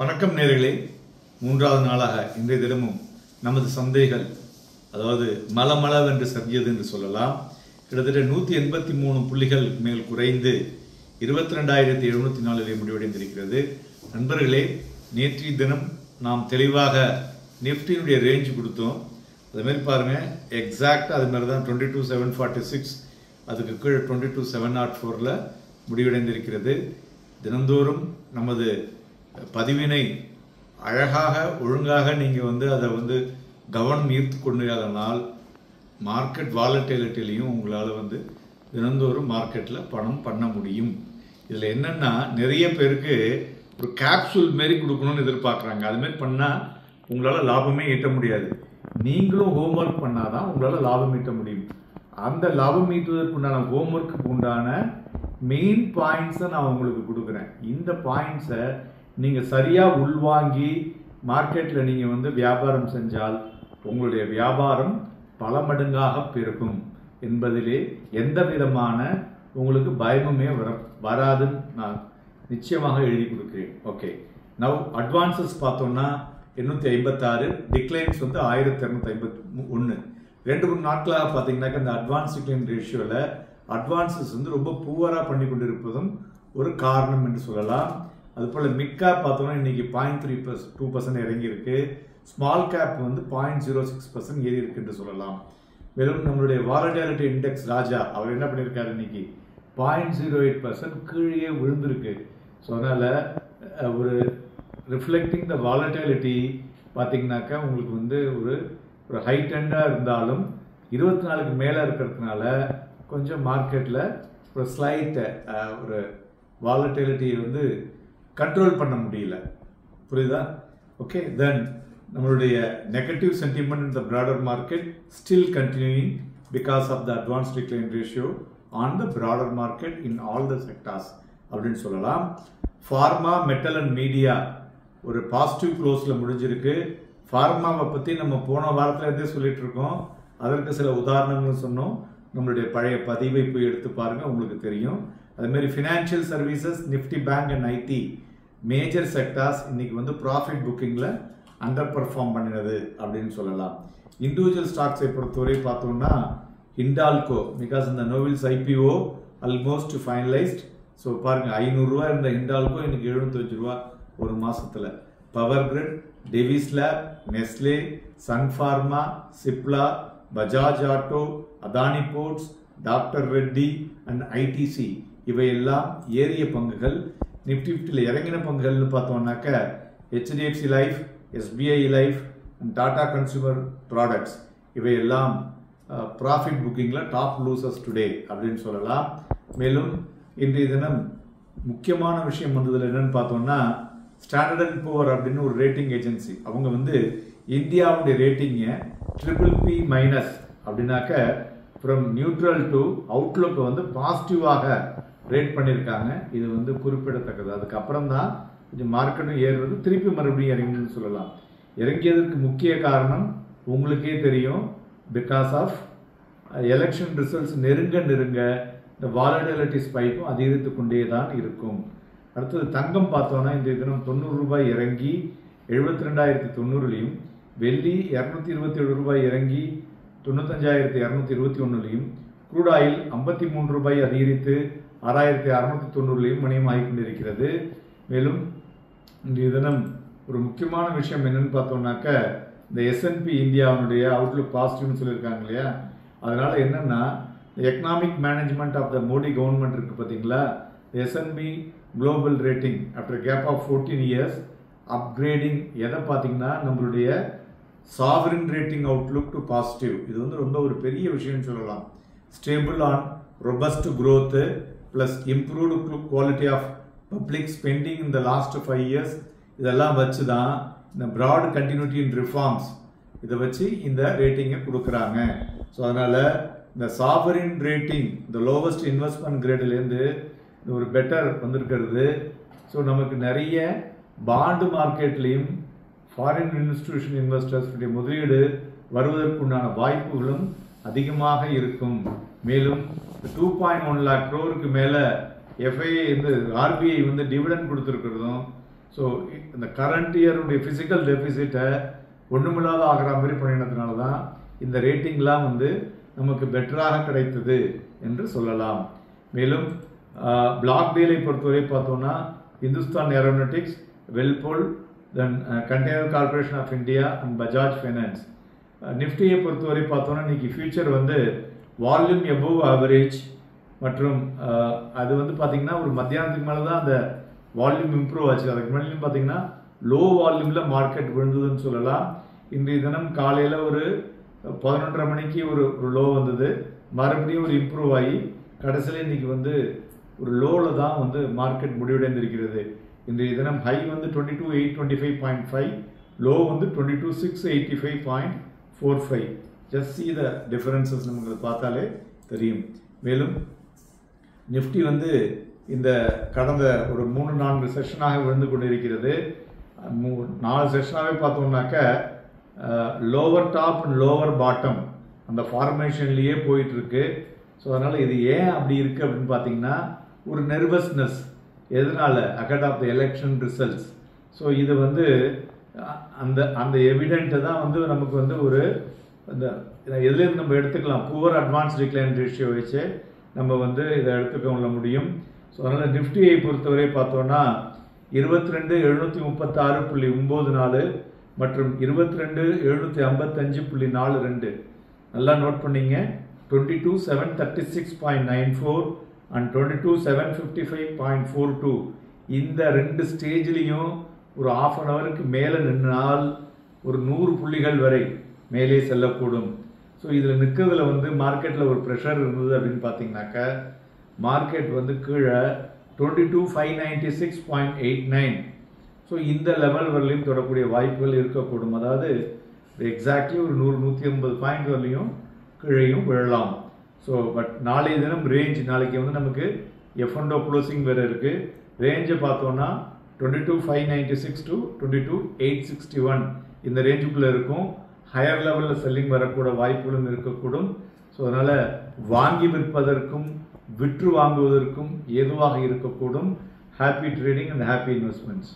வணக்கம் நேயர்களே. மூன்றாவது நாளாக இன்றைய தினமும் நமது சந்தைகள் அதாவது மலமளவென்று சரியது என்று சொல்லலாம். கிட்டத்தட்ட 183 புள்ளிகள் மேல் குறைந்து 22,704 முடிவடைந்திருக்கிறது. நண்பர்களே, நேற்றைய தினம் நாம் தெளிவாக நிஃப்டியினுடைய ரேஞ்ச் கொடுத்தோம். அதுமாரி பாருங்கள், எக்ஸாக்டாக அது மாதிரி தான் 22,746 அதுக்கு கீழே 22,704 முடிவடைந்திருக்கிறது. தினந்தோறும் நமது பதிவினை அழகாக ஒழுங்காக நீங்கள் அதை கவனம் ஈர்த்து கொண்டால் மார்க்கெட் வாலட்டிலிட்டிலையும் உங்களால் தினந்தோறும் மார்க்கெட்டில் பணம் பண்ண முடியும். இதில் என்னென்னா, நிறைய பேருக்கு ஒரு கேப்சூல் மாரி கொடுக்கணும்னு எதிர்பார்க்குறாங்க. அதுமாரி பண்ணால் உங்களால் லாபமே ஈட்ட முடியாது. நீங்களும் ஹோம்ஒர்க் பண்ணால் தான் உங்களால் லாபம் ஈட்ட முடியும். அந்த லாபம் ஈட்டுவதற்குண்டான ஹோம்ஒர்க்கு உண்டான மெயின் பாயிண்ட்ஸை நான் உங்களுக்கு கொடுக்குறேன். இந்த பாயிண்ட்ஸை நீங்கள் சரியாக உள்வாங்கி மார்க்கெட்டில் நீங்கள் வியாபாரம் செஞ்சால் உங்களுடைய வியாபாரம் பல மடங்காக பெருகும் என்பதிலே எந்த விதமான உங்களுக்கு பயமுமே வராதுன்னு நான் நிச்சயமாக எழுதி கொடுக்குறேன். ஓகே, நவ் அட்வான்சஸ் பார்த்தோம்னா 856, டிக்ளைன்ஸ் 1251. 2-3 நாட்களாக பார்த்தீங்கன்னாக்கா இந்த அட்வான்ஸ் டிக்ளைன் ரேஷியோவில் அட்வான்சஸ் ரொம்ப பூவராக பண்ணி கொண்டிருப்பதும் ஒரு காரணம் என்று சொல்லலாம். அதுபோல் மிட் கேப் பார்த்தோம்னா இன்னைக்கு 0.32% இறங்கியிருக்கு. ஸ்மால் கேப் 0.06% ஏறி இருக்கு என்று சொல்லலாம். மேலும் நம்மளுடைய வாலட்டிலிட்டி இண்டெக்ஸ் ராஜா அவர் என்ன பண்ணியிருக்காரு, இன்னைக்கு 0.08% கீழே விழுந்திருக்கு. ஸோ அதனால் ஒரு ரிஃப்ளெக்டிங் த வாலட்டிலிட்டி பார்த்தீங்கன்னாக்கா உங்களுக்கு ஒரு ஹைட்டெண்டாக இருந்தாலும் 24க்கு மேலே இருக்கிறதுனால கொஞ்சம் மார்க்கெட்டில் ஒரு ஸ்லைட் ஒரு வாலட்டிலிட்டியை கண்ட்ரோல் பண்ண முடியல. புரியுதா? ஓகே, தென் நம்மளுடைய negative sentiment in the broader market still continuing because of the advance decline ratio on the broader market in all the sectors அப்படின்னு சொல்லலாம். ஃபார்மா, மெட்டல் அண்ட் மீடியா ஒரு பாசிட்டிவ் க்ளோஸில் முடிஞ்சிருக்கு. ஃபார்மாவை பற்றி நம்ம போன வாரத்தில் இருந்தே சொல்லிட்டு இருக்கோம். அதற்கு சில உதாரணங்கள் சொன்னோம். நம்மளுடைய பழைய பதிவை போய் எடுத்து பாருங்கள், உங்களுக்கு தெரியும். அதுமாரி financial services, Nifty bank and IT major sectors இன்னைக்கு ப்ராஃபிட் புக்கிங்கில் அண்டர் பர்ஃபார்ம் பண்ணினது அப்படின்னு சொல்லலாம். இண்டிவிஜுவல் ஸ்டாக்ஸை பொறுத்தவரை பார்த்தோம்னா ஹிண்டால்கோ, பிகாஸ் இந்த நோவெல்ஸ் ஐபிஓ ஆல்மோஸ்ட் ஃபைனலைஸ்ட். ஸோ பாருங்கள், 500 ரூபா இருந்த ஹிண்டால்கோ இன்னைக்கு 75 ரூபா ஒரு மாதத்தில். Power grid, Divi's lab, Nestle, Sun Pharma, Cipla, Bajaj auto, Adani ports, doctor Reddy and ITC இவையெல்லாம் ஏறிய பங்குகள். நிஃப்டி 50 இறங்கின பங்குகள்னு பார்த்தோம்னாக்க HDFC life, SBI life and Tata consumer products இவையெல்லாம் ப்ராஃபிட் புக்கிங்கில் டாப் லூசர்ஸ் டுடே அப்படின்னு சொல்லலாம். மேலும் இன்றைய தினம் முக்கியமான விஷயம் வந்ததில் என்னன்னு பார்த்தோம்னா, ஸ்டாண்டர்ட் அண்ட் புவர் அப்படின்னு ஒரு ரேட்டிங் ஏஜென்சி அவங்க இந்தியாவுடைய ரேட்டிங்கை BBB- அப்படின்னாக்க ஃப்ரம் நியூட்ரல் டு அவுட்லுக்கை பாசிட்டிவாக ரேட் பண்ணியிருக்காங்க. இது குறிப்பிடத்தக்கது. அதுக்கப்புறம் தான் கொஞ்சம் மார்க்கெட்டும் ஏறுறது, திருப்பி மறுபடியும் இறங்கின்னு சொல்லலாம். இறங்கியதற்கு முக்கிய காரணம் உங்களுக்கே தெரியும், பிகாஸ் ஆஃப் எலெக்ஷன் ரிசல்ட்ஸ் நெருங்க இந்த வாலட்டிலிட்டி ஸ்பைக்கும் அதிகரித்து கொண்டே தான் இருக்கும். அடுத்தது தங்கம் பார்த்தோன்னா இந்த தினம் 90 ரூபாய் இறங்கி 72,900லையும், வெள்ளி 227 ரூபாய் இறங்கி 95,221லையும், க்ரூட் ஆயில் 53 ரூபாய் அதிகரித்து 6,690லையும் மணியமாகி கொண்டிருக்கிறது. மேலும் இன்றைய தினம் ஒரு முக்கியமான விஷயம் என்னன்னு பார்த்தோம்னாக்க, இந்த S&P இந்தியாவுடைய அவுட்லுக் பாசிட்டிவ்னு சொல்லியிருக்காங்க இல்லையா. அதனால என்னன்னா, economic management of the Modi government இருக்கு பார்த்தீங்களா, S&P global rating after gap of 14 years upgrading எதை பார்த்தீங்கன்னா நம்மளுடைய sovereign rating outlook to positive. இது ரொம்ப ஒரு பெரிய விஷயம்னு சொல்லலாம். Stable and robust growth plus improved quality of public spending in the last 5 years இதெல்லாம் வச்சு தான் இந்த broad continuity in reforms இதை வச்சு இந்த ரேட்டிங்கை கொடுக்குறாங்க. ஸோ அதனால் இந்த சாவரின் ரேட்டிங் இந்த லோவஸ்ட் இன்வெஸ்ட்மெண்ட் கிரேட்லேருந்து ஒரு பெட்டர் வந்திருக்கிறது. ஸோ நமக்கு நிறைய பாண்டு மார்க்கெட்லேயும் ஃபாரின் இன்ஸ்டிடியூஷன் இன்வெஸ்டர்ஸுடைய முதலீடு வருவதற்குண்டான வாய்ப்புகளும் அதிகமாக இருக்கும். மேலும் 2.1 lakh crore மேலே எஃப்ஐஏ RBI டிவிடெண்ட் கொடுத்துருக்கிறதும் ஸோ இந்த கரண்ட் இயருடைய ஃபிசிக்கல் டெபிசிட்டை ஒன்றுமில்லாத ஆகிற மாதிரி பண்ணினதுனால தான் இந்த ரேட்டிங்லாம் வந்து நமக்கு பெட்டராக கிடைத்தது என்று சொல்லலாம். மேலும் பிளாக் டீலை பொறுத்தவரை பார்த்தோம்னா இந்துஸ்தான் ஏரோநாட்டிக்ஸ், வெல்போல், then container corporation of India and Bajaj finance. நிஃப்டியை பொறுத்தவரை பார்த்தோம்னா இன்னைக்கு ஃபியூச்சர் வந்து வால்யூம் எபோவ் ஆவரேஜ் மற்றும் அது வந்து பார்த்தீங்கன்னா ஒரு மத்தியானத்துக்கு மேலே தான் அந்த வால்யூம் இம்ப்ரூவ் ஆச்சு. அதுக்கு முன்னாடி பார்த்தீங்கன்னா லோ வால்யூமில் மார்க்கெட் விழுந்ததுன்னு சொல்லலாம். இன்றைய தினம் காலையில் ஒரு 11:30 மணிக்கு ஒரு லோ வந்தது, மறுபடியும் ஒரு இம்ப்ரூவ் ஆகி கடைசியில் இன்னைக்கு வந்து ஒரு லோவில் தான் வந்து மார்க்கெட் முடிவடைந்திருக்கிறது. இன்றைய தினம் ஹை வந்து 22,825.5, லோ வந்து 22,685.45. ஜஸ்ட் see the differences நமக்கு பார்த்தாலே தெரியும். மேலும் நிஃப்டி வந்து இந்த கடந்த ஒரு 3-4 செஷனாக விழுந்து கொண்டிருக்கிறது. 4 செஷனாகவே பார்த்தோம்னாக்க lower top and lower bottom அந்த ஃபார்மேஷன்லேயே போயிட்டுருக்கு. ஸோ அதனால் இது ஏன் அப்படி இருக்குது அப்படின்னு பார்த்தீங்கன்னா ஒரு நெர்வஸ்னஸ். எதனால்? Ahead of the election results. So இது வந்து அந்த அந்த எவிடென்ட்டை தான் வந்து நமக்கு வந்து ஒரு அந்த எதுலேருந்து நம்ம எடுத்துக்கலாம், புவர் அட்வான்ஸ் டிக்ளைன் ரேஷியோ வச்சு நம்ம வந்து இதை எடுத்துக்க முடியும். ஸோ அதனால் நிஃப்டியை பொறுத்தவரை பார்த்தோன்னா 22,736.94 மற்றும் 22,755.42. நல்லா நோட் பண்ணிங்க. 22,736.94 அண்ட் 22,755.42 இந்த 2 ஸ்டேஜ்லேயும் ஒரு ½ அன் ஹவருக்கு மேலே நின்றால் ஒரு 100 புள்ளிகள் வரை மேலே செல்லக்கூடும். ஸோ இதில் நிற்கிறதுல வந்து மார்க்கெட்டில் ஒரு ப்ரெஷர் இருந்தது அப்படின்னு பார்த்தீங்கன்னாக்க மார்க்கெட் வந்து கீழே 22,596.89. ஸோ இந்த லெவல் வரலையும் தொடக்கூடிய வாய்ப்புகள் இருக்கக்கூடும். அதாவது எக்ஸாக்ட்லி ஒரு 100-150 பாயிண்ட் வரலையும் கீழையும் விழலாம். ஸோ பட் நாளைய தினம் ரேஞ்ச், நாளைக்கு வந்து நமக்கு F&O க்ளோசிங் வேறு இருக்குது. ரேஞ்சை பார்த்தோன்னா 22,596 to 22,861 இந்த ரேஞ்சுக்குள்ளே இருக்கும். ஹையர் லெவலில் செல்லிங் வரக்கூட வாய்ப்புகளும் இருக்கக்கூடும். ஸோ அதனால் வாங்கி விற்பதற்கும் விற்று வாங்குவதற்கும் ஏதுவாக இருக்கக்கூடும். Happy trading and happy investments.